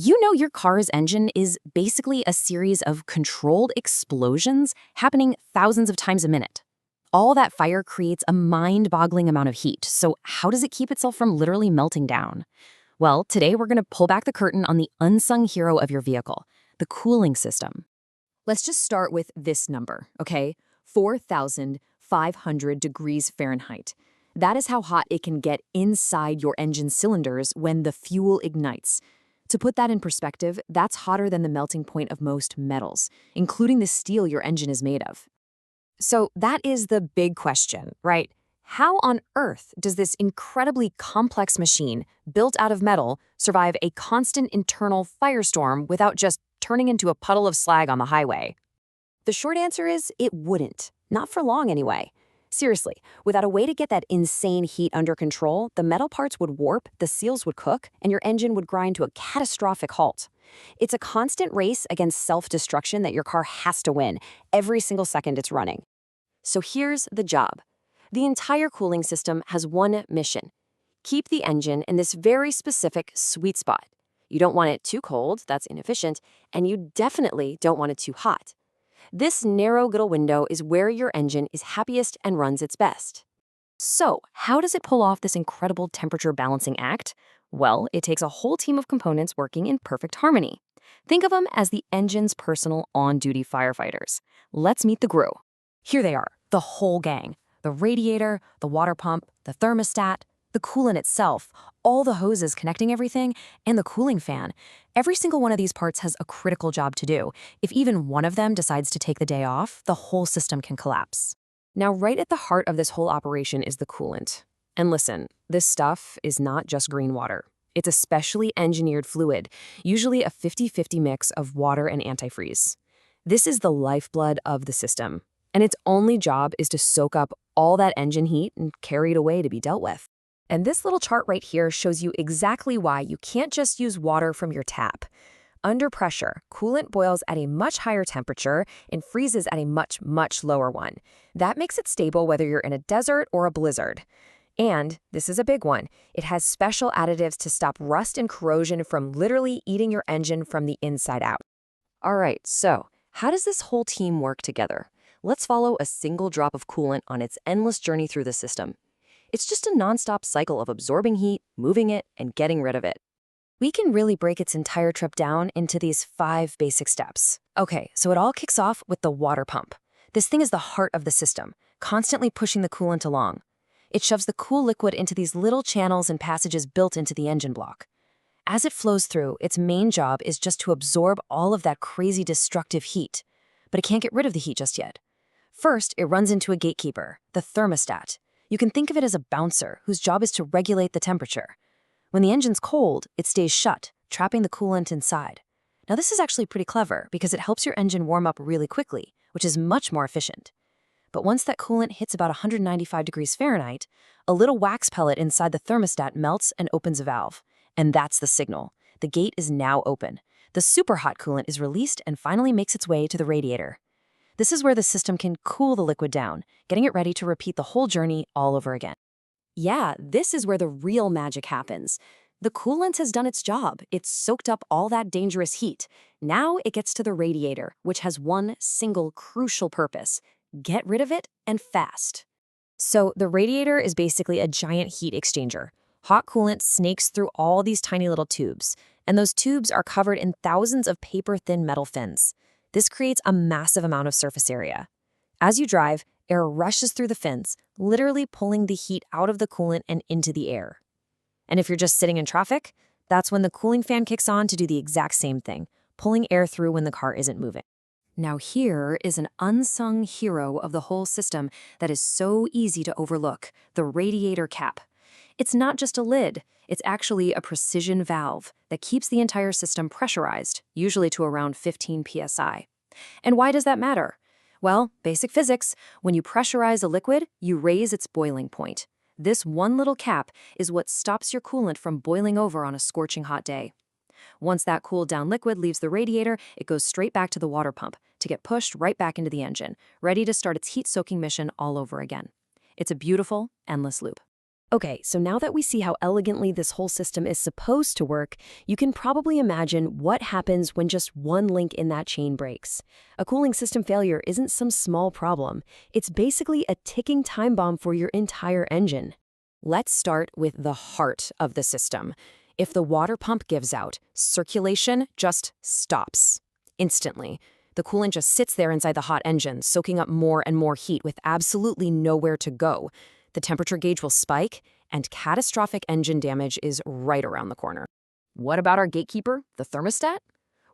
You know your car's engine is basically a series of controlled explosions happening thousands of times a minute. All that fire creates a mind-boggling amount of heat, so how does it keep itself from literally melting down? Well, today we're going to pull back the curtain on the unsung hero of your vehicle, the cooling system. Let's just start with this number, okay? 4,500 degrees Fahrenheit. That is how hot it can get inside your engine cylinders when the fuel ignites. To put that in perspective, that's hotter than the melting point of most metals, including the steel your engine is made of. So that is the big question, right? How on earth does this incredibly complex machine, built out of metal, survive a constant internal firestorm without just turning into a puddle of slag on the highway? The short answer is it wouldn't. Not for long anyway. Seriously, without a way to get that insane heat under control, the metal parts would warp, the seals would cook, and your engine would grind to a catastrophic halt. It's a constant race against self-destruction that your car has to win every single second it's running. So here's the job. The entire cooling system has one mission: keep the engine in this very specific sweet spot. You don't want it too cold, that's inefficient, and you definitely don't want it too hot. This narrow little window is where your engine is happiest and runs its best. So, how does it pull off this incredible temperature balancing act? Well, it takes a whole team of components working in perfect harmony. Think of them as the engine's personal on-duty firefighters. Let's meet the crew. Here they are, the whole gang. The radiator, the water pump, the thermostat, the coolant itself, all the hoses connecting everything, and the cooling fan. Every single one of these parts has a critical job to do. If even one of them decides to take the day off, the whole system can collapse. Now, right at the heart of this whole operation is the coolant. And listen, this stuff is not just green water. It's a specially engineered fluid, usually a 50-50 mix of water and antifreeze. This is the lifeblood of the system, and its only job is to soak up all that engine heat and carry it away to be dealt with. And this little chart right here shows you exactly why you can't just use water from your tap. Under pressure, coolant boils at a much higher temperature and freezes at a much, much lower one. That makes it stable whether you're in a desert or a blizzard. And, this is a big one, it has special additives to stop rust and corrosion from literally eating your engine from the inside out. All right, so how does this whole team work together? Let's follow a single drop of coolant on its endless journey through the system. It's just a nonstop cycle of absorbing heat, moving it, and getting rid of it. We can really break its entire trip down into these 5 basic steps. Okay, so it all kicks off with the water pump. This thing is the heart of the system, constantly pushing the coolant along. It shoves the cool liquid into these little channels and passages built into the engine block. As it flows through, its main job is just to absorb all of that crazy destructive heat. But it can't get rid of the heat just yet. First, it runs into a gatekeeper, the thermostat. You can think of it as a bouncer whose job is to regulate the temperature. When the engine's cold, it stays shut, trapping the coolant inside. Now this is actually pretty clever because it helps your engine warm up really quickly, which is much more efficient. But once that coolant hits about 195 degrees Fahrenheit, a little wax pellet inside the thermostat melts and opens a valve. And that's the signal. The gate is now open. The super hot coolant is released and finally makes its way to the radiator. This is where the system can cool the liquid down, getting it ready to repeat the whole journey all over again. Yeah, this is where the real magic happens. The coolant has done its job. It's soaked up all that dangerous heat. Now it gets to the radiator, which has one single crucial purpose: get rid of it, and fast. So the radiator is basically a giant heat exchanger. Hot coolant snakes through all these tiny little tubes, and those tubes are covered in thousands of paper-thin metal fins. This creates a massive amount of surface area. As you drive, air rushes through the fins, literally pulling the heat out of the coolant and into the air. And if you're just sitting in traffic, that's when the cooling fan kicks on to do the exact same thing, pulling air through when the car isn't moving. Now here is an unsung hero of the whole system that is so easy to overlook: the radiator cap. It's not just a lid, it's actually a precision valve that keeps the entire system pressurized, usually to around 15 psi. And why does that matter? Well, basic physics: when you pressurize a liquid, you raise its boiling point. This one little cap is what stops your coolant from boiling over on a scorching hot day. Once that cooled down liquid leaves the radiator, it goes straight back to the water pump to get pushed right back into the engine, ready to start its heat-soaking mission all over again. It's a beautiful, endless loop. Okay, so now that we see how elegantly this whole system is supposed to work, you can probably imagine what happens when just one link in that chain breaks. A cooling system failure isn't some small problem. It's basically a ticking time bomb for your entire engine. Let's start with the heart of the system. If the water pump gives out, circulation just stops instantly. The coolant just sits there inside the hot engine, soaking up more and more heat with absolutely nowhere to go. The temperature gauge will spike, and catastrophic engine damage is right around the corner. What about our gatekeeper, the thermostat?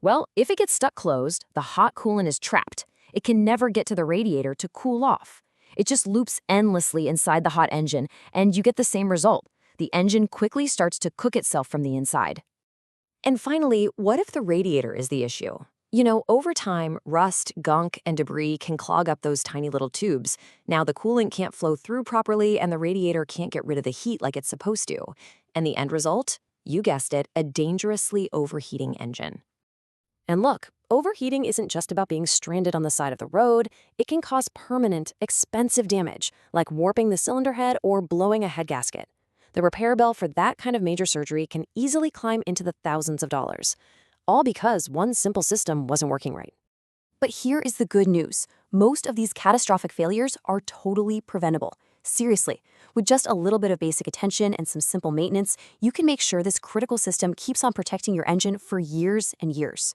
Well, if it gets stuck closed, the hot coolant is trapped. It can never get to the radiator to cool off. It just loops endlessly inside the hot engine, and you get the same result. The engine quickly starts to cook itself from the inside. And finally, what if the radiator is the issue? Over time, rust, gunk, and debris can clog up those tiny little tubes. Now the coolant can't flow through properly, and the radiator can't get rid of the heat like it's supposed to. And the end result? You guessed it, a dangerously overheating engine. And look, overheating isn't just about being stranded on the side of the road. It can cause permanent, expensive damage, like warping the cylinder head or blowing a head gasket. The repair bill for that kind of major surgery can easily climb into the thousands of dollars, all because one simple system wasn't working right. But here is the good news. Most of these catastrophic failures are totally preventable. Seriously, with just a little bit of basic attention and some simple maintenance, you can make sure this critical system keeps on protecting your engine for years and years.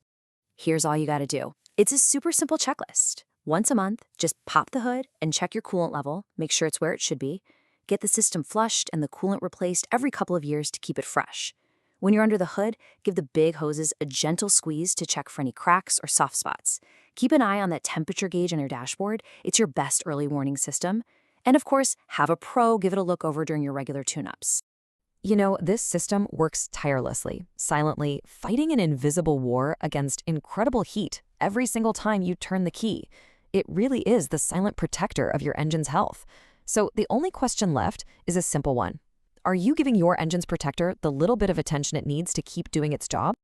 Here's all you gotta do. It's a super simple checklist. Once a month, just pop the hood and check your coolant level, make sure it's where it should be. Get the system flushed and the coolant replaced every couple of years to keep it fresh. When you're under the hood, give the big hoses a gentle squeeze to check for any cracks or soft spots. Keep an eye on that temperature gauge on your dashboard. It's your best early warning system. And of course, have a pro give it a look over during your regular tune-ups. This system works tirelessly, silently, fighting an invisible war against incredible heat every single time you turn the key. It really is the silent protector of your engine's health. So the only question left is a simple one. Are you giving your engine's protector the little bit of attention it needs to keep doing its job?